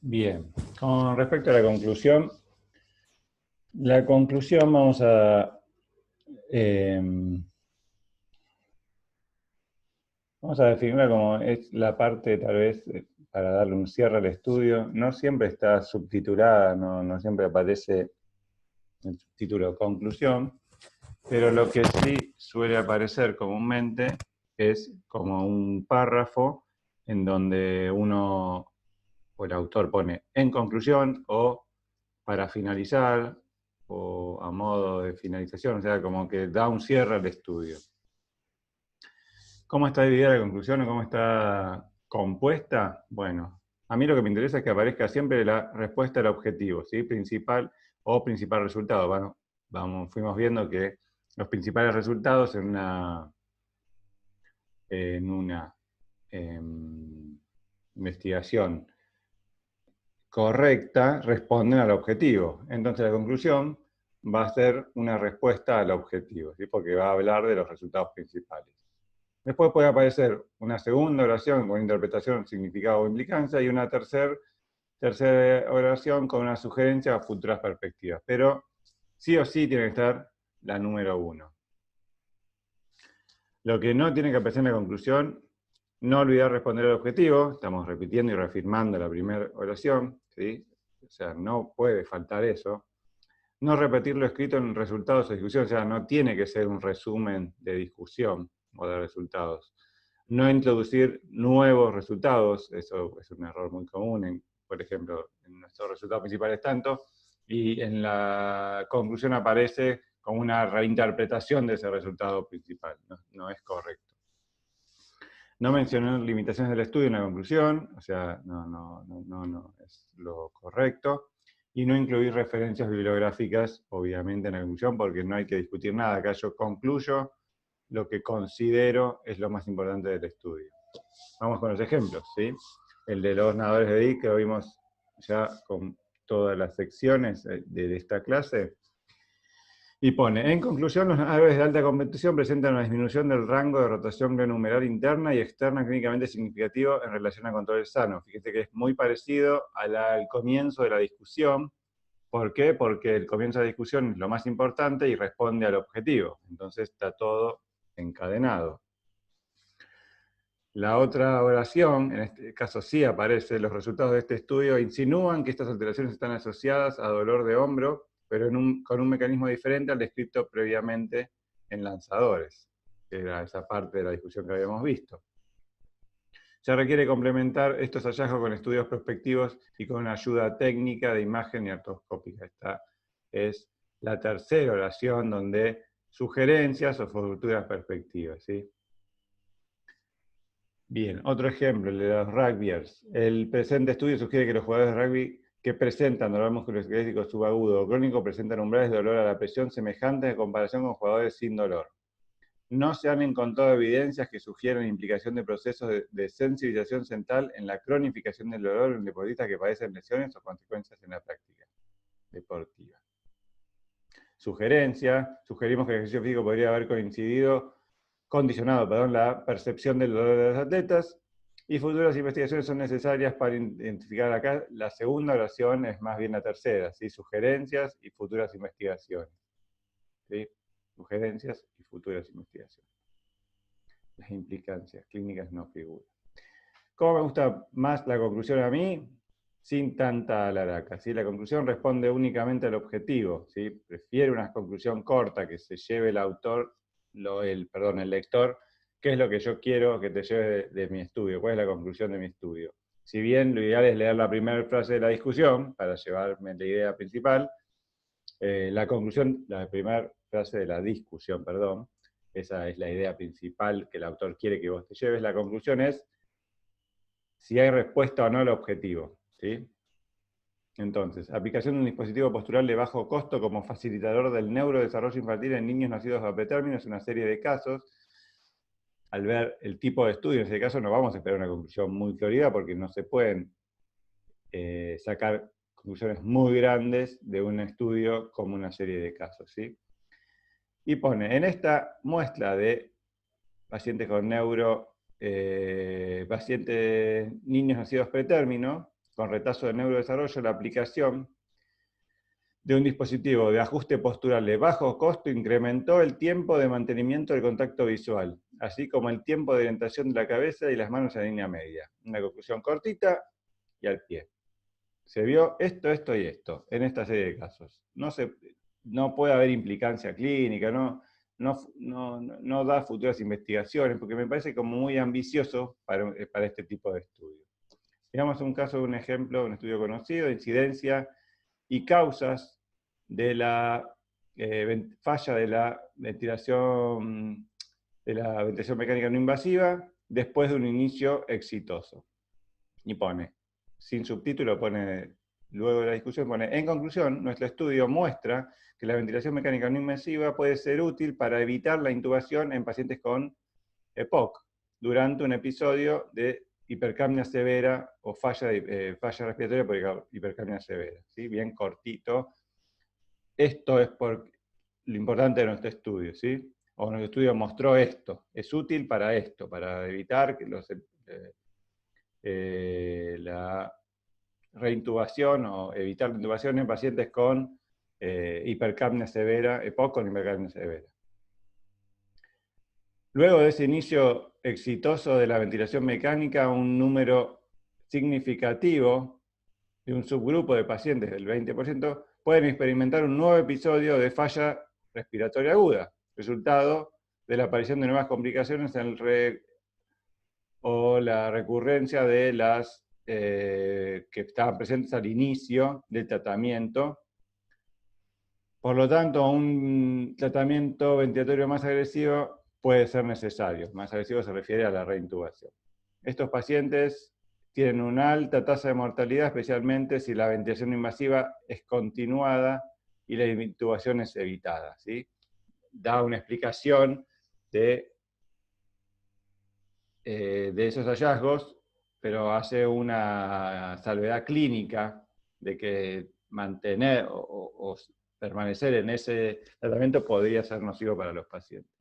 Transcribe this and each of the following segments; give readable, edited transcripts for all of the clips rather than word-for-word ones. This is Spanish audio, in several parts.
Bien, con respecto a la conclusión eh, vamos a definirla como es la parte, tal vez, para darle un cierre al estudio. No siempre está subtitulada, no siempre aparece el subtítulo conclusión, pero lo que sí suele aparecer comúnmente es como un párrafo en donde uno o el autor pone en conclusión o para finalizar o a modo de finalización, o sea, como que da un cierre al estudio. ¿Cómo está dividida la conclusión o cómo está compuesta? Bueno, a mí lo que me interesa es que aparezca siempre la respuesta al objetivo, ¿sí? Principal o principal resultado. Bueno, fuimos viendo que los principales resultados en una investigación correcta responden al objetivo. Entonces la conclusión va a ser una respuesta al objetivo, ¿sí? Porque va a hablar de los resultados principales. Después puede aparecer una segunda oración con interpretación, significado o implicancia y una tercera oración con una sugerencia o futuras perspectivas. Pero sí o sí tiene que estar la número 1. Lo que no tiene que aparecer en la conclusión, no olvidar responder al objetivo, estamos repitiendo y reafirmando la primera oración, ¿sí? O sea, no puede faltar eso. No repetir lo escrito en resultados de discusión, o sea, no tiene que ser un resumen de discusión o de resultados. No introducir nuevos resultados, eso es un error muy común, por ejemplo, en nuestros resultados principales tanto, y en la conclusión aparece como una reinterpretación de ese resultado principal. No es correcto. No mencionar limitaciones del estudio en la conclusión, o sea, no es lo correcto. Y no incluir referencias bibliográficas, obviamente, en la conclusión, porque no hay que discutir nada. Acá yo concluyo lo que considero es lo más importante del estudio. Vamos con los ejemplos, ¿sí? El de los nadadores de DIC, que lo vimos ya con todas las secciones de esta clase. Y pone, en conclusión, los aves de alta competición presentan una disminución del rango de rotación glomerular interna y externa clínicamente significativo en relación a control sano. Fíjate que es muy parecido al comienzo de la discusión. ¿Por qué? Porque el comienzo de la discusión es lo más importante y responde al objetivo. Entonces está todo encadenado. La otra oración, en este caso sí aparece, los resultados de este estudio insinúan que estas alteraciones están asociadas a dolor de hombro, pero con un mecanismo diferente al descrito previamente en lanzadores, que era esa parte de la discusión que habíamos visto. Se requiere complementar estos hallazgos con estudios prospectivos y con una ayuda técnica de imagen y artroscópica. Esta es la tercera oración donde sugerencias o futuras perspectivas, ¿sí? Bien, otro ejemplo, el de los rugbyers. El presente estudio sugiere que los jugadores de rugby que presentan dolor musculoesquelético subagudo o crónico presentan umbrales de dolor a la presión semejantes en comparación con jugadores sin dolor. No se han encontrado evidencias que sugieran implicación de procesos de sensibilización central en la cronificación del dolor en deportistas que padecen lesiones o consecuencias en la práctica deportiva. Sugerimos que el ejercicio físico podría haber condicionado la percepción del dolor de los atletas, y futuras investigaciones son necesarias para identificar acá. La segunda oración es más bien la tercera, ¿sí? Sugerencias y futuras investigaciones. ¿Sí? Sugerencias y futuras investigaciones. Las implicancias clínicas no figuran. ¿Cómo me gusta más la conclusión a mí? Sin tanta alaraca, ¿sí? La conclusión responde únicamente al objetivo, ¿sí? Prefiero una conclusión corta que se lleve el autor, el lector, qué es lo que yo quiero que te lleve de mi estudio, cuál es la conclusión de mi estudio. Si bien lo ideal es leer la primera frase de la discusión para llevarme la idea principal, la primera frase de la discusión, perdón, esa es la idea principal que el autor quiere que vos te lleves. La conclusión es si hay respuesta o no al objetivo, ¿sí? Entonces, aplicación de un dispositivo postural de bajo costo como facilitador del neurodesarrollo infantil en niños nacidos a pretérmino es una serie de casos. Al ver el tipo de estudio, en ese caso no vamos a esperar una conclusión muy florida porque no se pueden sacar conclusiones muy grandes de un estudio como una serie de casos, ¿sí? Y pone, en esta muestra de pacientes con pacientes niños nacidos pretérmino, con retraso de neurodesarrollo, la aplicación de un dispositivo de ajuste postural de bajo costo incrementó el tiempo de mantenimiento del contacto visual, así como el tiempo de orientación de la cabeza y las manos en línea media. Una conclusión cortita y al pie. Se vio esto, esto y esto, en esta serie de casos. No puede haber implicancia clínica, no da futuras investigaciones, porque me parece como muy ambicioso para este tipo de estudios. Digamos un caso, un ejemplo, un estudio conocido, de incidencia y causas de la falla de la ventilación mecánica no invasiva después de un inicio exitoso. Y pone, sin subtítulo, pone, luego de la discusión, pone, en conclusión, nuestro estudio muestra que la ventilación mecánica no invasiva puede ser útil para evitar la intubación en pacientes con EPOC durante un episodio de hipercapnia severa o falla respiratoria por hipercapnia severa. ¿Sí? Bien cortito. Esto es lo importante de nuestro estudio. ¿Sí? O nuestro estudio mostró esto. Es útil para esto, para evitar que la reintubación o evitar la intubación en pacientes con hipercapnia severa, EPOC con hipercapnia severa. Luego de ese inicio exitoso de la ventilación mecánica, un número significativo de un subgrupo de pacientes del 20% pueden experimentar un nuevo episodio de falla respiratoria aguda, resultado de la aparición de nuevas complicaciones o la recurrencia de las que estaban presentes al inicio del tratamiento. Por lo tanto, un tratamiento ventilatorio más agresivo puede ser necesario. Más agresivo se refiere a la reintubación. Estos pacientes tienen una alta tasa de mortalidad, especialmente si la ventilación invasiva es continuada y la intubación es evitada. ¿Sí? Da una explicación de esos hallazgos, pero hace una salvedad clínica de que mantener o permanecer en ese tratamiento podría ser nocivo para los pacientes.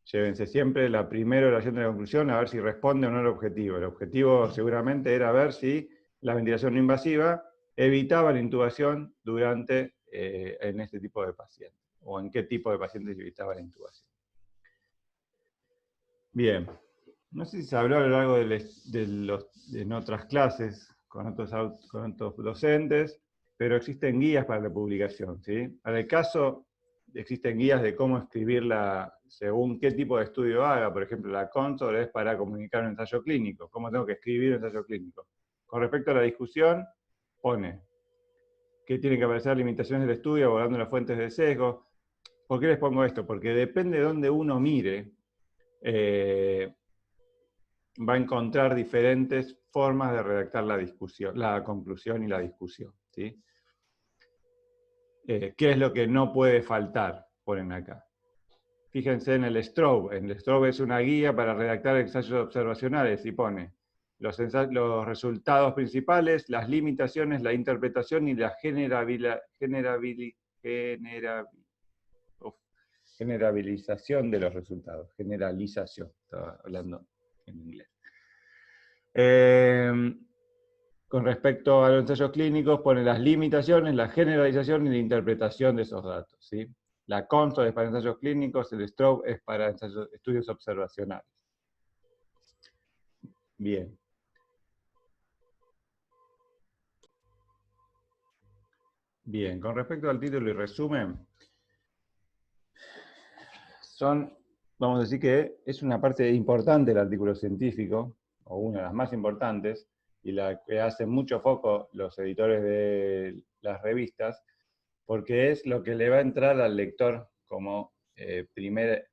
Llévense siempre la primera oración de la conclusión a ver si responde o no al objetivo. El objetivo seguramente era ver si la ventilación no invasiva evitaba la intubación en este tipo de pacientes, o en qué tipo de pacientes evitaba la intubación. Bien, no sé si se habló a lo largo en otras clases con otros docentes, pero existen guías para la publicación, ¿sí? Para el caso, existen guías de cómo escribirla según qué tipo de estudio haga. Por ejemplo, la console es para comunicar un ensayo clínico. ¿Cómo tengo que escribir un ensayo clínico? Con respecto a la discusión, pone que tienen que aparecer limitaciones del estudio abordando las fuentes de sesgo. ¿Por qué les pongo esto? Porque depende de dónde uno mire, va a encontrar diferentes formas de redactar la conclusión y la discusión. ¿Sí? ¿Qué es lo que no puede faltar? Ponen acá. Fíjense en el Strobe. El Strobe es una guía para redactar ensayos observacionales y pone los resultados principales, las limitaciones, la interpretación y la generabilización de los resultados. Generalización, estaba hablando en inglés. Con respecto a los ensayos clínicos, pone las limitaciones, la generalización y la interpretación de esos datos. ¿Sí? La console es para ensayos clínicos, el Strobe es para estudios observacionales. Bien. Bien, con respecto al título y resumen, vamos a decir que es una parte importante del artículo científico, o una de las más importantes, y la que hace mucho foco los editores de las revistas, porque es lo que le va a entrar al lector como primera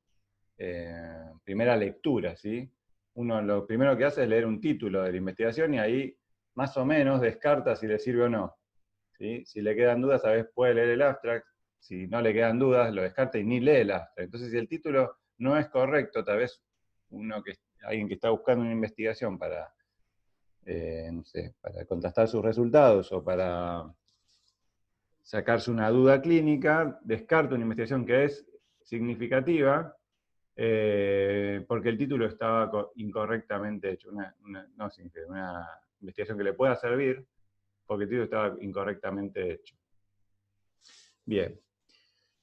lectura, ¿sí? Uno lo primero que hace es leer un título de la investigación y ahí más o menos descarta si le sirve o no. ¿Sí? Si le quedan dudas, a veces puede leer el abstract, si no le quedan dudas, lo descarta y ni lee el abstract. Entonces, si el título no es correcto, tal vez alguien que está buscando una investigación para, no sé, para contrastar sus resultados o para sacarse una duda clínica, descarta una investigación que es significativa, porque el título estaba incorrectamente hecho, investigación que le pueda servir, porque el título estaba incorrectamente hecho. Bien.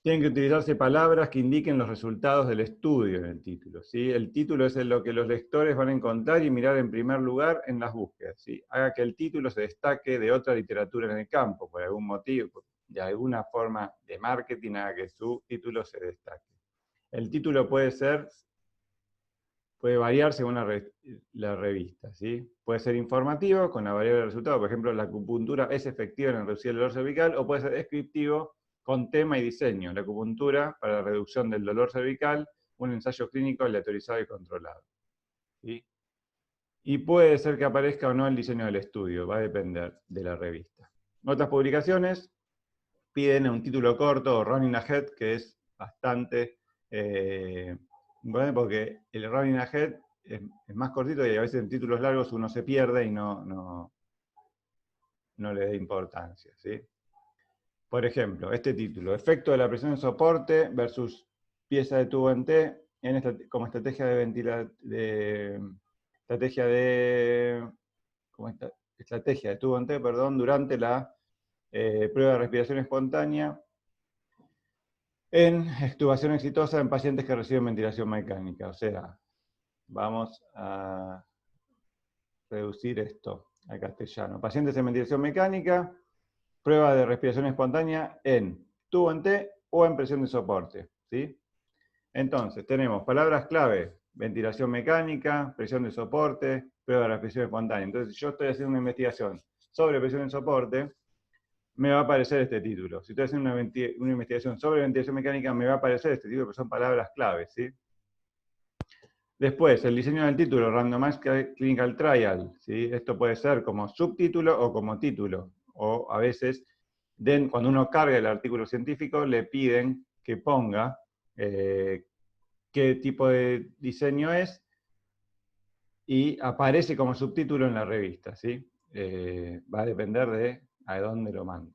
Tienen que utilizarse palabras que indiquen los resultados del estudio en el título, ¿sí? El título es lo que los lectores van a encontrar y mirar en primer lugar en las búsquedas, ¿sí? Haga que el título se destaque de otra literatura en el campo, por algún motivo, de alguna forma de marketing, haga que su título se destaque. El título puede variar según la revista, ¿sí? Puede ser informativo, con la variable de resultado, por ejemplo, la acupuntura es efectiva en reducir el dolor cervical, o puede ser descriptivo, con tema y diseño, la acupuntura para la reducción del dolor cervical, un ensayo clínico aleatorizado y controlado, ¿sí? Y puede ser que aparezca o no el diseño del estudio, va a depender de la revista. Otras publicaciones piden un título corto o running ahead, que es bastante bueno, porque el running ahead es más cortito y a veces en títulos largos uno se pierde y no le da importancia, ¿sí? Por ejemplo, este título, efecto de la presión en soporte versus pieza de tubo en T como estrategia de tubo en T, perdón, durante la prueba de respiración espontánea en extubación exitosa en pacientes que reciben ventilación mecánica. O sea, vamos a reducir esto al castellano. Pacientes en ventilación mecánica, prueba de respiración espontánea en tubo en T o en presión de soporte, ¿sí? Entonces, tenemos palabras clave: ventilación mecánica, presión de soporte, prueba de respiración espontánea. Entonces, si yo estoy haciendo una investigación sobre presión de soporte, me va a aparecer este título. Si estoy haciendo una investigación sobre ventilación mecánica, me va a aparecer este título, porque son palabras clave, ¿sí? Después, el diseño del título, Randomized Clinical Trial, ¿sí? Esto puede ser como subtítulo o como título. O a veces, cuando uno carga el artículo científico, le piden que ponga qué tipo de diseño es, y aparece como subtítulo en la revista, ¿sí? Va a depender de a dónde lo mande.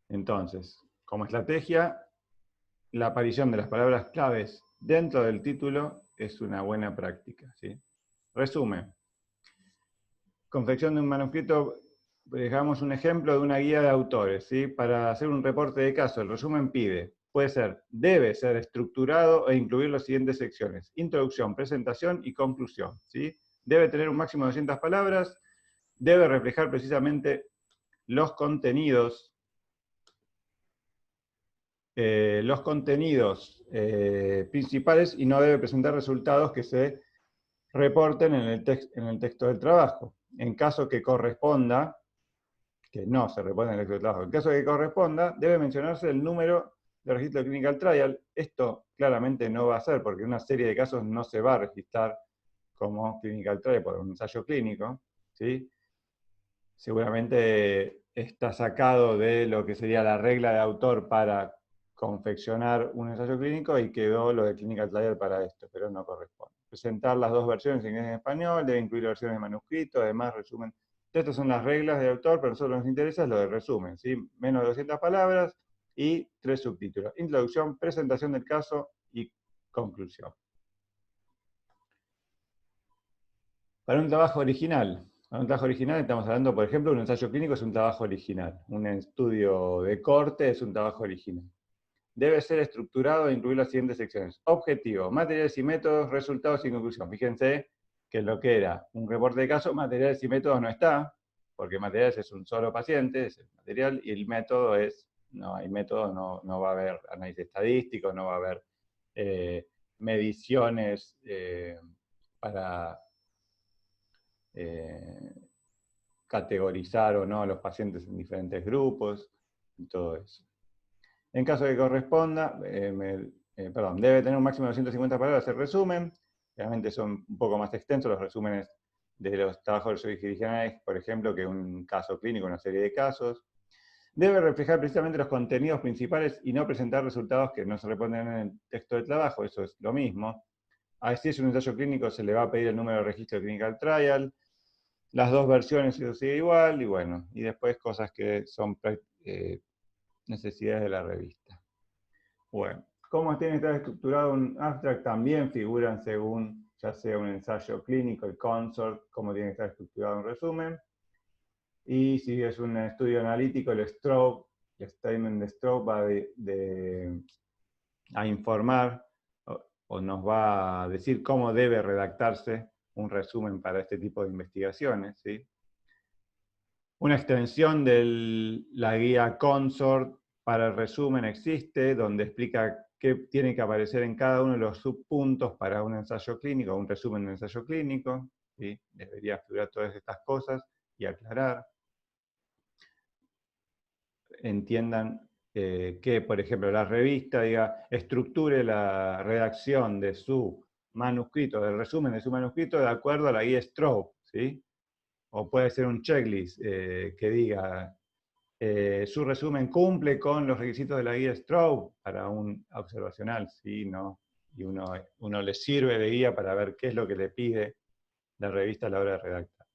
Entonces, como estrategia, la aparición de las palabras claves dentro del título es una buena práctica, ¿sí? Resumen. Confección de un manuscrito, dejamos un ejemplo de una guía de autores, ¿sí? Para hacer un reporte de caso, el resumen debe ser estructurado e incluir las siguientes secciones: introducción, presentación y conclusión, ¿sí? Debe tener un máximo de 200 palabras, debe reflejar precisamente los contenidos principales, y no debe presentar resultados que se reporten en el texto del trabajo. En caso que corresponda, que no se reporte en el texto del trabajo, en caso que corresponda, debe mencionarse el número de registro de clinical trial. Esto claramente no va a ser, porque una serie de casos no se va a registrar como clinical trial por un ensayo clínico, ¿sí? Seguramente está sacado de lo que sería la regla de autor para confeccionar un ensayo clínico, y quedó lo de clinical trial para esto, pero no corresponde. Presentar las dos versiones en inglés y en español, debe incluir versiones de manuscrito, además resumen. Estas son las reglas de autor, pero a nosotros nos interesa lo de resumen, ¿sí? Menos de 200 palabras y 3 subtítulos: introducción, presentación del caso y conclusión. Para un trabajo original. Para un trabajo original estamos hablando, por ejemplo, un ensayo clínico es un trabajo original. Un estudio de corte es un trabajo original. Debe ser estructurado e incluir las siguientes secciones: objetivo, materiales y métodos, resultados y conclusión. Fíjense que lo que era un reporte de caso, materiales y métodos no está, porque materiales es un solo paciente, es el material, y el método no hay método, no va a haber análisis estadístico, no va a haber mediciones para categorizar o no a los pacientes en diferentes grupos, y todo eso. En caso de que corresponda, debe tener un máximo de 250 palabras el resumen. Realmente son un poco más extensos los resúmenes de los trabajos de servicios originales, por ejemplo, que un caso clínico, una serie de casos. Debe reflejar precisamente los contenidos principales y no presentar resultados que no se responden en el texto del trabajo. Eso es lo mismo. Si es un ensayo clínico, se le va a pedir el número de registro de clinical trial, las dos versiones, eso sigue igual, y bueno, y después cosas que son necesidades de la revista. Bueno, cómo tiene que estar estructurado un abstract también figuran según ya sea un ensayo clínico, el consort, cómo tiene que estar estructurado un resumen. Y si es un estudio analítico, el stroke, el statement de stroke va a informar o nos va a decir cómo debe redactarse un resumen para este tipo de investigaciones, ¿sí? Una extensión de la guía Consort para el resumen existe, donde explica qué tiene que aparecer en cada uno de los subpuntos para un ensayo clínico, un resumen de ensayo clínico, ¿sí? Debería figurar todas estas cosas y aclarar. Entiendan que, por ejemplo, la revista estructure la redacción de su manuscrito, del resumen de su manuscrito, de acuerdo a la guía Strobe, ¿sí? O puede ser un checklist que diga, su resumen cumple con los requisitos de la guía Strobe para un observacional, ¿sí? ¿No? Y uno le sirve de guía para ver qué es lo que le pide la revista a la hora de redactar.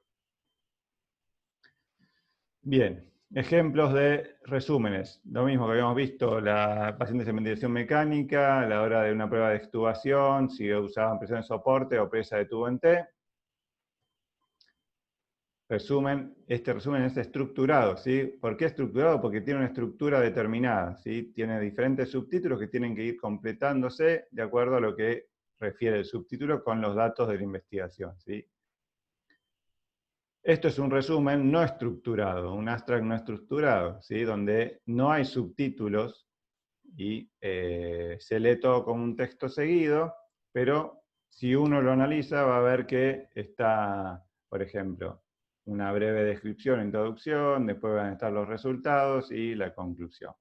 Bien, ejemplos de resúmenes. Lo mismo que habíamos visto, la pacientes en ventilación mecánica, a la hora de una prueba de extubación, si usaban presión de soporte o presa de tubo en T. Resumen, este resumen es estructurado, ¿sí? ¿Por qué estructurado? Porque tiene una estructura determinada, ¿sí? Tiene diferentes subtítulos que tienen que ir completándose de acuerdo a lo que refiere el subtítulo con los datos de la investigación, ¿sí? Esto es un resumen no estructurado, un abstract no estructurado, ¿sí? Donde no hay subtítulos y se lee todo como un texto seguido, pero si uno lo analiza va a ver que está, por ejemplo, una breve descripción, introducción, después van a estar los resultados y la conclusión.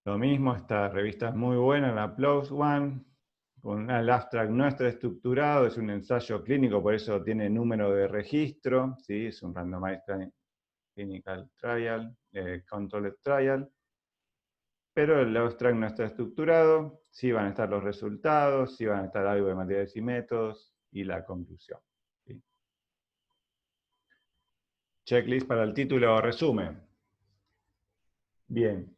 Lo mismo, esta revista es muy buena, la PLOS ONE, con el abstract no está estructurado, es un ensayo clínico, por eso tiene número de registro, ¿sí? Es un randomized clinical trial, controlled trial, pero el abstract no está estructurado, sí van a estar los resultados, sí van a estar algo de materiales y métodos, y la conclusión, ¿sí? Checklist para el título o resumen. Bien,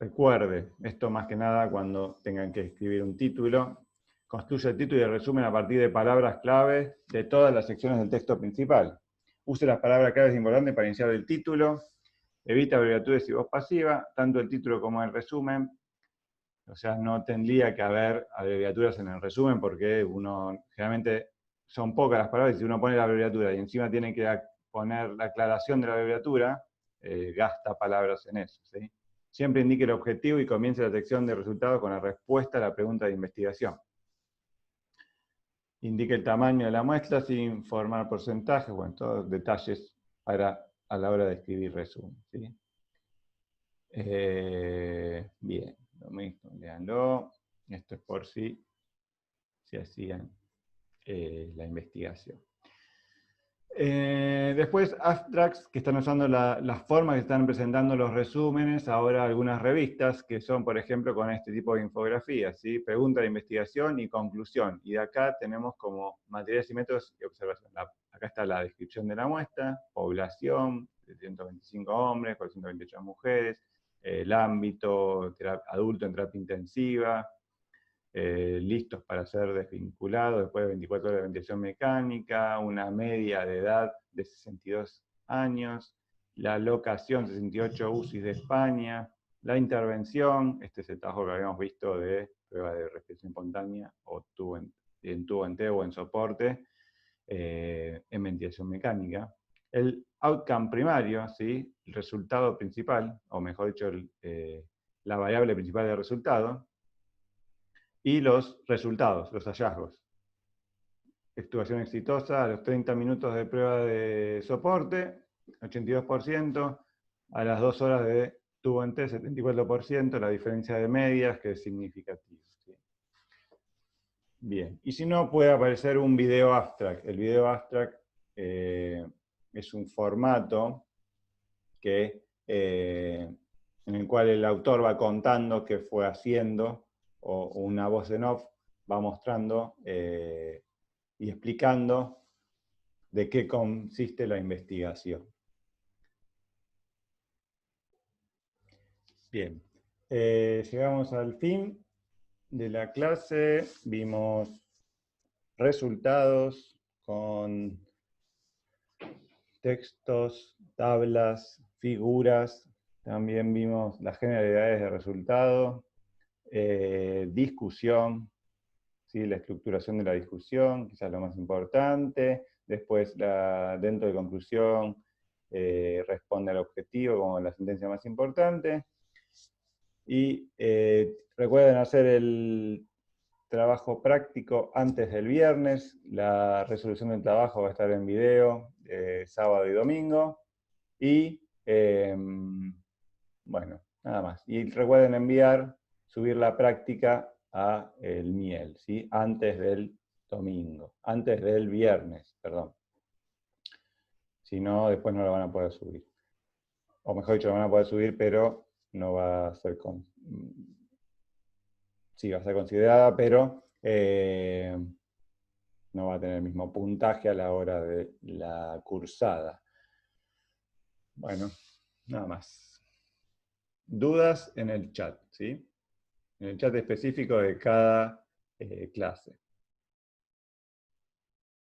recuerde, esto más que nada cuando tengan que escribir un título, construye el título y el resumen a partir de palabras clave de todas las secciones del texto principal. Use las palabras claves importantes para iniciar el título, evita abreviaturas y voz pasiva, tanto el título como el resumen. O sea, no tendría que haber abreviaturas en el resumen porque generalmente son pocas las palabras y si uno pone la abreviatura y encima tiene que poner la aclaración de la abreviatura, gasta palabras en eso, ¿sí? Siempre indique el objetivo y comience la sección de resultados con la respuesta a la pregunta de investigación. Indique el tamaño de la muestra sin formar porcentajes, bueno, todos detalles a la hora de escribir resumen, ¿sí? Bien, lo mismo, léanlo. Esto es por si hacían la investigación. Después, abstracts que están usando las formas que están presentando los resúmenes, ahora algunas revistas que son, por ejemplo, con este tipo de infografías, ¿sí? Pregunta de investigación y conclusión. Y de acá tenemos como materiales y métodos y observación. Acá está la descripción de la muestra, población, 125 hombres, 428 mujeres, el ámbito, adulto en terapia intensiva, listos para ser desvinculados después de 24 horas de ventilación mecánica, una media de edad de 62 años, la locación 68 UCIs de España, la intervención, este es el trabajo que habíamos visto de prueba de respiración espontánea o en tubo en T o en soporte, en ventilación mecánica. El outcome primario, ¿sí? El resultado principal, o mejor dicho, la variable principal del resultado, y los resultados, los hallazgos. Extubación exitosa a los 30 minutos de prueba de soporte, 82%, a las 2 horas de tubo en T, 74%, la diferencia de medias, que es significativa, ¿sí? Bien, y si no, puede aparecer un video abstract. El video abstract es un formato en el cual el autor va contando qué fue haciendo, o una voz en off va mostrando y explicando de qué consiste la investigación. Bien, llegamos al fin de la clase vimos resultados con textos, tablas, figuras. También vimos las generalidades de resultado, discusión, ¿sí? La estructuración de la discusión, quizás lo más importante. Después, dentro de conclusión, responde al objetivo como la sentencia más importante. Y recuerden hacer el trabajo práctico antes del viernes. La resolución del trabajo va a estar en video sábado y domingo. Y bueno, nada más. Y recuerden subir la práctica a el Miel, ¿sí? Antes del domingo, antes del viernes, perdón. Si no, después no lo van a poder subir. O mejor dicho, lo van a poder subir, pero no va a ser sí, va a ser considerada, pero no va a tener el mismo puntaje a la hora de la cursada. Bueno, nada más. Dudas en el chat, ¿sí? En el chat específico de cada clase.